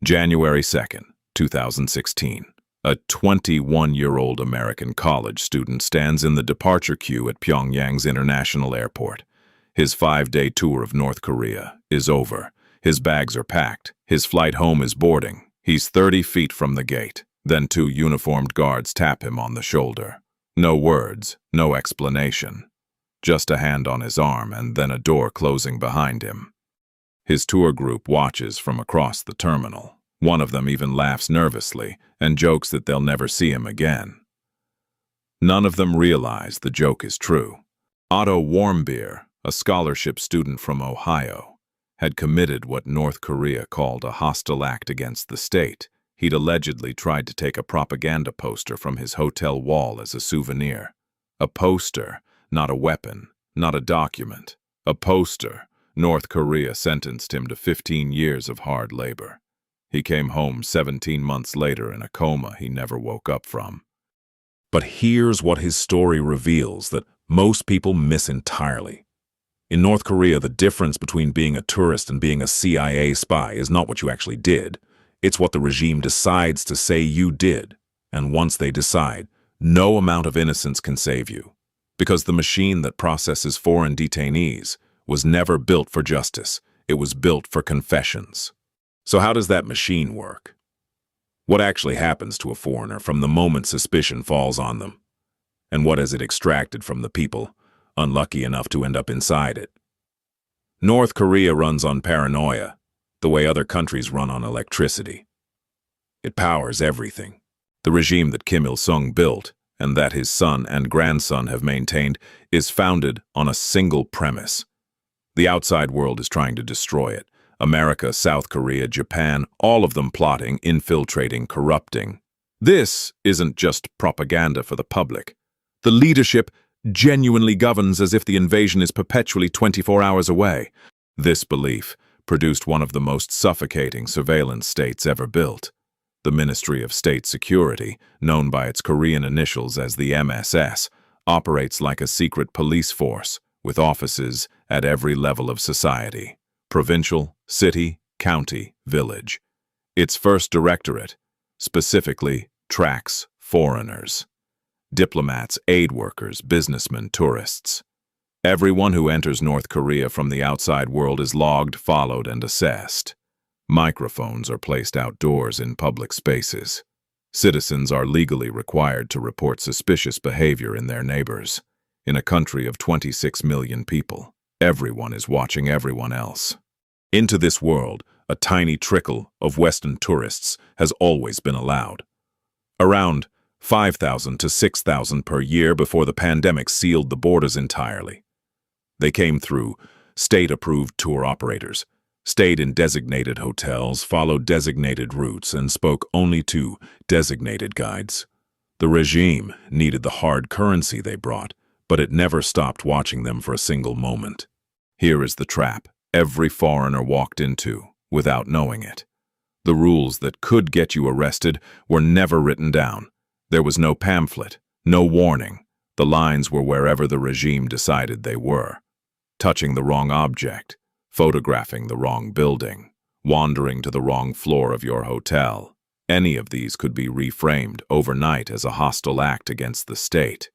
January 2nd, 2016. A 21-year-old American college student stands in the departure queue at Pyongyang's International Airport. His 5-day tour of North Korea is over. His bags are packed. His flight home is boarding. He's 30 feet from the gate. Then two uniformed guards tap him on the shoulder. No words, no explanation. Just a hand on his arm and then a door closing behind him. His tour group watches from across the terminal. One of them even laughs nervously and jokes that they'll never see him again. None of them realize the joke is true. Otto Warmbier, a scholarship student from Ohio, had committed what North Korea called a hostile act against the state. He'd allegedly tried to take a propaganda poster from his hotel wall as a souvenir. A poster, not a weapon, not a document. A poster. North Korea sentenced him to 15 years of hard labor. He came home 17 months later in a coma he never woke up from. But here's what his story reveals that most people miss entirely. In North Korea, the difference between being a tourist and being a CIA spy is not what you actually did. It's what the regime decides to say you did. And once they decide, no amount of innocence can save you. Because the machine that processes foreign detainees was never built for justice. It was built for confessions. So how does that machine work? What actually happens to a foreigner from the moment suspicion falls on them? And what has it extracted from the people unlucky enough to end up inside it? North Korea runs on paranoia, the way other countries run on electricity. It powers everything. The regime that Kim Il-sung built, and that his son and grandson have maintained, is founded on a single premise. The outside world is trying to destroy it. America, South Korea, Japan, all of them plotting, infiltrating, corrupting. This isn't just propaganda for the public. The leadership genuinely governs as if the invasion is perpetually 24 hours away. This belief produced one of the most suffocating surveillance states ever built. The Ministry of State Security, known by its Korean initials as the MSS, operates like a secret police force, with offices at every level of society: provincial, city, county, village. Its first directorate specifically tracks foreigners: diplomats, aid workers, businessmen, tourists. Everyone who enters North Korea from the outside world is logged, followed, and assessed. Microphones are placed outdoors in public spaces. Citizens are legally required to report suspicious behavior in their neighbors. In a country of 26 million people, everyone is watching everyone else. Into this world, a tiny trickle of Western tourists has always been allowed. Around 5,000 to 6,000 per year before the pandemic sealed the borders entirely. They came through state-approved tour operators, stayed in designated hotels, followed designated routes, and spoke only to designated guides. The regime needed the hard currency they brought, but it never stopped watching them for a single moment. Here is the trap every foreigner walked into without knowing it. The rules that could get you arrested were never written down. There was no pamphlet, no warning. The lines were wherever the regime decided they were. Touching the wrong object, photographing the wrong building, wandering to the wrong floor of your hotel. Any of these could be reframed overnight as a hostile act against the state.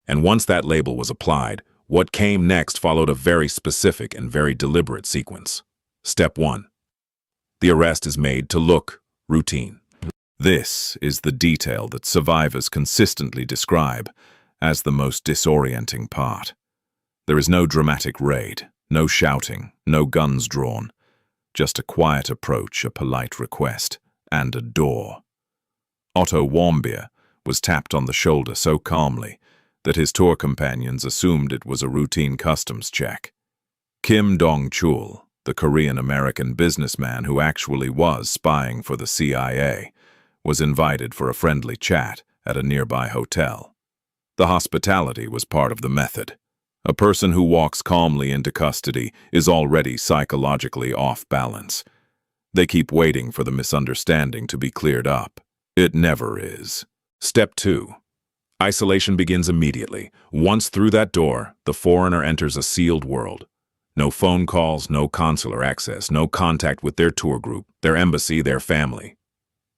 And once that label was applied, what came next followed a very specific and very deliberate sequence. Step 1. The arrest is made to look routine. This is the detail that survivors consistently describe as the most disorienting part. There is no dramatic raid, no shouting, no guns drawn, just a quiet approach, a polite request, and a door. Otto Warmbier was tapped on the shoulder so calmly that his tour companions assumed it was a routine customs check. Kim Dong-chul, the Korean-American businessman who actually was spying for the CIA, was invited for a friendly chat at a nearby hotel. The hospitality was part of the method. A person who walks calmly into custody is already psychologically off balance. They keep waiting for the misunderstanding to be cleared up. It never is. Step 2. Isolation begins immediately. Once through that door, the foreigner enters a sealed world. No phone calls, no consular access, no contact with their tour group, their embassy, their family.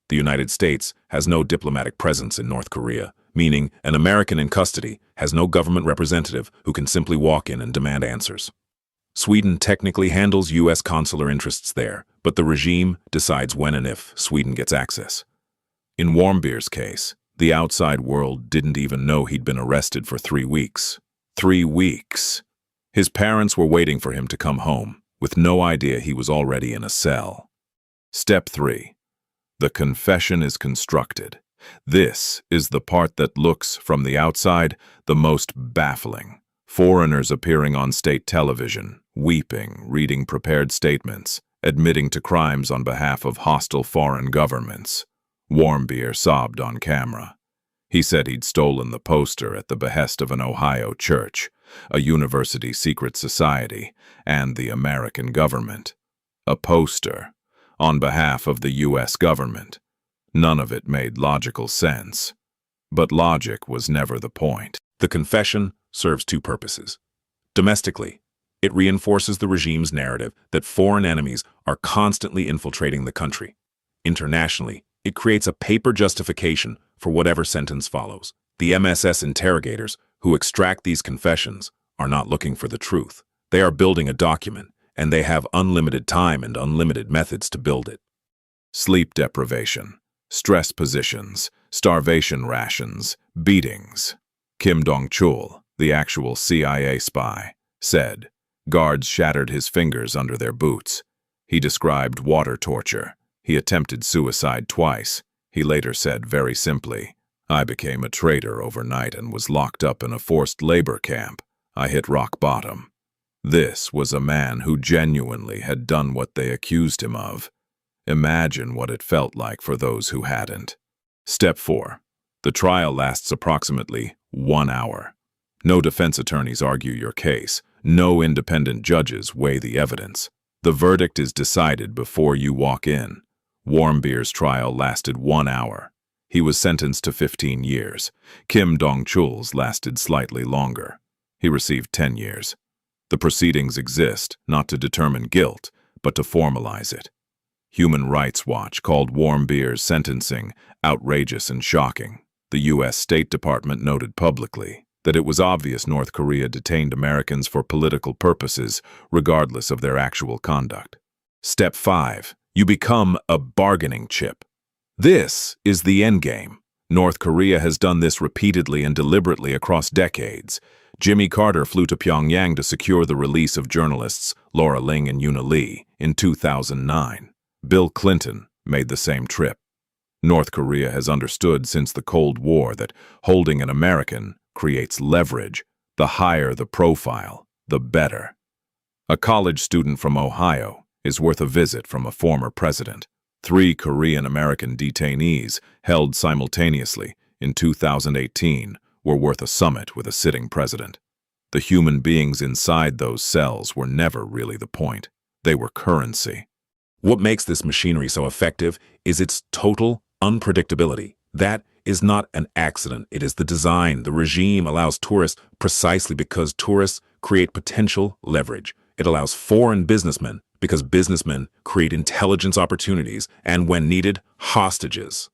The United States has no diplomatic presence in North Korea, meaning an American in custody has no government representative who can simply walk in and demand answers. Sweden technically handles U.S. consular interests there, but the regime decides when and if Sweden gets access. In Warmbier's case, the outside world didn't even know he'd been arrested for 3 weeks. 3 weeks! His parents were waiting for him to come home, with no idea he was already in a cell. Step 3. The confession is constructed. This is the part that looks, from the outside, the most baffling. Foreigners appearing on state television, weeping, reading prepared statements, admitting to crimes on behalf of hostile foreign governments. Warmbier sobbed on camera. He said he'd stolen the poster at the behest of an Ohio church, a university secret society, and the American government. A poster on behalf of the U.S. government. None of it made logical sense. But logic was never the point. The confession serves 2 purposes. Domestically, it reinforces the regime's narrative that foreign enemies are constantly infiltrating the country. Internationally, it creates a paper justification for whatever sentence follows. The MSS interrogators who extract these confessions are not looking for the truth. They are building a document, and they have unlimited time and unlimited methods to build it. Sleep deprivation, stress positions, starvation rations, beatings. Kim Dong-chul, the actual CIA spy, said guards shattered his fingers under their boots. He described water torture. He attempted suicide twice. He later said very simply, "I became a traitor overnight and was locked up in a forced labor camp. I hit rock bottom." This was a man who genuinely had done what they accused him of. Imagine what it felt like for those who hadn't. Step 4. The trial lasts approximately 1 hour. No defense attorneys argue your case. No independent judges weigh the evidence. The verdict is decided before you walk in. Warmbier's trial lasted 1 hour. He was sentenced to 15 years. Kim Dong-chul's lasted slightly longer. He received 10 years. The proceedings exist not to determine guilt, but to formalize it. Human Rights Watch called Warmbier's sentencing outrageous and shocking. The U.S. State Department noted publicly that it was obvious North Korea detained Americans for political purposes, regardless of their actual conduct. Step 5. You become a bargaining chip. This is the endgame. North Korea has done this repeatedly and deliberately across decades. Jimmy Carter flew to Pyongyang to secure the release of journalists Laura Ling and Yoona Lee in 2009. Bill Clinton made the same trip. North Korea has understood since the Cold War that holding an American creates leverage. The higher the profile, the better. A college student from Ohio is worth a visit from a former president. 3 Korean-American detainees held simultaneously in 2018 were worth a summit with a sitting president. The human beings inside those cells were never really the point. They were currency. What makes this machinery so effective is its total unpredictability. That is not an accident. It is the design. The regime allows tourists precisely because tourists create potential leverage. It allows foreign businessmen because businessmen create intelligence opportunities and, when needed, hostages.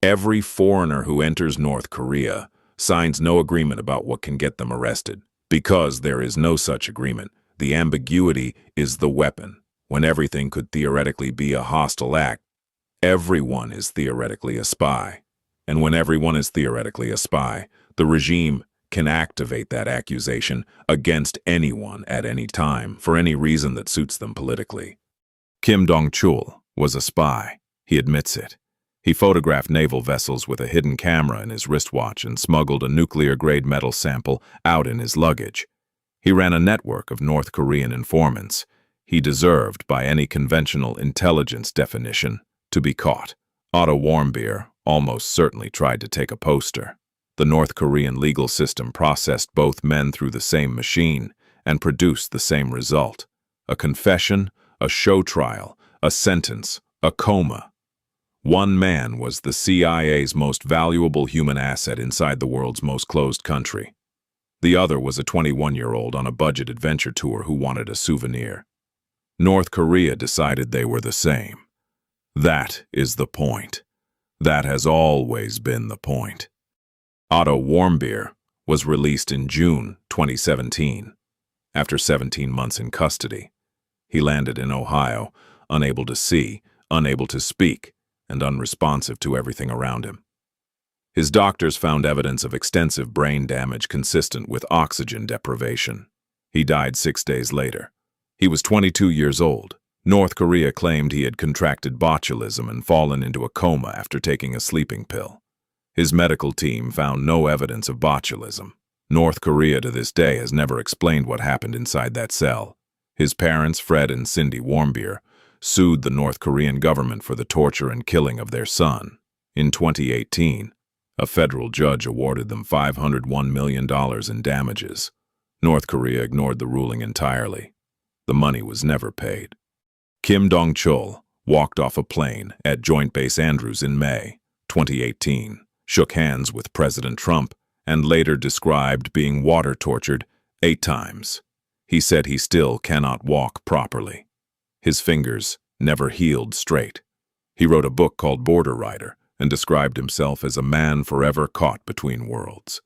Every foreigner who enters North Korea signs no agreement about what can get them arrested. Because there is no such agreement, the ambiguity is the weapon. When everything could theoretically be a hostile act, everyone is theoretically a spy. And when everyone is theoretically a spy, the regime can activate that accusation against anyone at any time for any reason that suits them politically. Kim Dong-chul was a spy. He admits it. He photographed naval vessels with a hidden camera in his wristwatch and smuggled a nuclear-grade metal sample out in his luggage. He ran a network of North Korean informants. He deserved, by any conventional intelligence definition, to be caught. Otto Warmbier almost certainly tried to take a poster. The North Korean legal system processed both men through the same machine and produced the same result. A confession, a show trial, a sentence, a coma. One man was the CIA's most valuable human asset inside the world's most closed country. The other was a 21-year-old on a budget adventure tour who wanted a souvenir. North Korea decided they were the same. That is the point. That has always been the point. Otto Warmbier was released in June 2017. After 17 months in custody, he landed in Ohio, unable to see, unable to speak, and unresponsive to everything around him. His doctors found evidence of extensive brain damage consistent with oxygen deprivation. He died 6 days later. He was 22 years old. North Korea claimed he had contracted botulism and fallen into a coma after taking a sleeping pill. His medical team found no evidence of botulism. North Korea to this day has never explained what happened inside that cell. His parents, Fred and Cindy Warmbier, sued the North Korean government for the torture and killing of their son. In 2018, a federal judge awarded them $501 million in damages. North Korea ignored the ruling entirely. The money was never paid. Kim Dong-chul walked off a plane at Joint Base Andrews in May 2018, shook hands with President Trump, and later described being water tortured 8 times. He said he still cannot walk properly. His fingers never healed straight. He wrote a book called Border Rider and described himself as a man forever caught between worlds.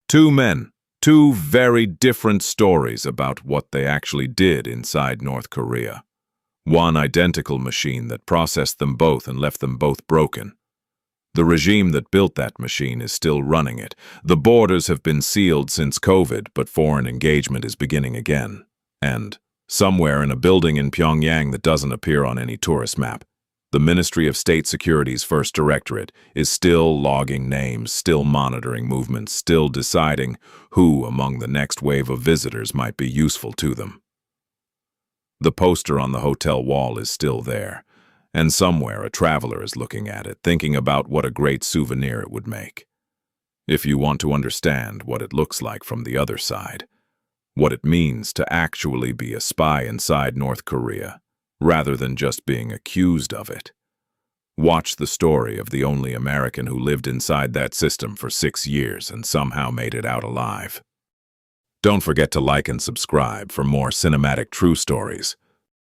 2 men, 2 very different stories about what they actually did inside North Korea. One identical machine that processed them both and left them both broken. The regime that built that machine is still running it. The borders have been sealed since COVID, but foreign engagement is beginning again. And, somewhere in a building in Pyongyang that doesn't appear on any tourist map, the Ministry of State Security's First Directorate is still logging names, still monitoring movements, still deciding who among the next wave of visitors might be useful to them. The poster on the hotel wall is still there, and somewhere a traveler is looking at it, thinking about what a great souvenir it would make. If you want to understand what it looks like from the other side, what it means to actually be a spy inside North Korea, rather than just being accused of it, watch the story of the only American who lived inside that system for 6 years and somehow made it out alive. Don't forget to like and subscribe for more cinematic true stories.